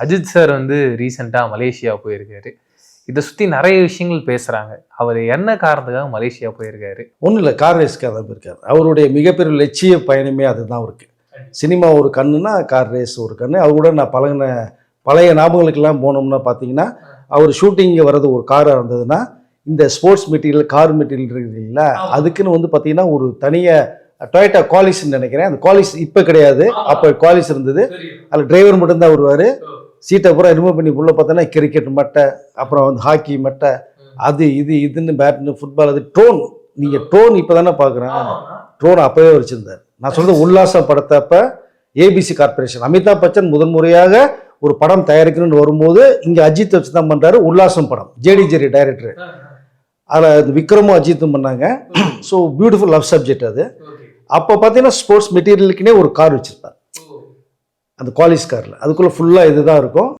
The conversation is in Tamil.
அஜித் சார் வந்து ரீசெண்டாக மலேசியா போயிருக்காரு. இதை சுற்றி நிறைய விஷயங்கள் பேசுகிறாங்க. அவர் என்ன காரணத்துக்காக மலேசியா போயிருக்காரு? ஒன்றும் இல்லை, கார் ரேஸ்க்காக தான் போயிருக்காரு. அவருடைய மிகப்பெரிய லட்சிய பயணமே அதுதான் அவருக்கு. சினிமா ஒரு கண்ணுன்னா கார் ரேஸ் ஒரு கண்ணு. அவர் கூட நான் பழகின பழைய ஞாபகங்களுக்கெல்லாம் போனோம்னா பார்த்தீங்கன்னா, அவர் ஷூட்டிங்கு வர்றது ஒரு காராக இருந்ததுன்னா, இந்த ஸ்போர்ட்ஸ் மெட்டீரியல் கார் மெட்டீரியல் இருக்குது இல்லைங்களா, அதுக்குன்னு வந்து பார்த்தீங்கன்னா ஒரு தனியாக டொயோட்டா குவாலிஸ்ன்னு நினைக்கிறேன். அந்த குவாலிஸ் இப்போ கிடையாது, அப்போ குவாலிஸ் இருந்தது. அதில் டிரைவர் மட்டும்தான் வருவார். சீட்டை பூரா ரிமூவ் பண்ணி உள்ளே பார்த்தோன்னா கிரிக்கெட் மட்டை, அப்புறம் வந்து ஹாக்கி மட்டை, அது இதுன்னு பேட்னு ஃபுட்பால், அது ட்ரோன். நீங்கள் ட்ரோன் இப்போ தானே பார்க்குறேன், ட்ரோன் அப்போவே வச்சுருந்தார். நான் சொல்கிறது உல்லாசம் படத்தப்ப ஏபிசி கார்பரேஷன் அமிதாப் பச்சன் முதன் முறையாக ஒரு படம் தயாரிக்கணும்னு வரும்போது இங்கே அஜித் வச்சு தான் பண்ணுறாரு. உல்லாசம் படம், ஜேடி ஜெரி டைரக்டர். அதில் விக்ரமும் அஜித்தும் பண்ணாங்க. ஸோ பியூட்டிஃபுல் லவ் சப்ஜெக்ட் அது. அப்போ பார்த்தீங்கன்னா ஸ்போர்ட்ஸ் மெட்டீரியலுக்குனே ஒரு கார் வச்சுருப்பார், அந்த குவாலிஸ் காரில். அதுக்குள்ளே ஃபுல்லாக இதுதான் இருக்கும்.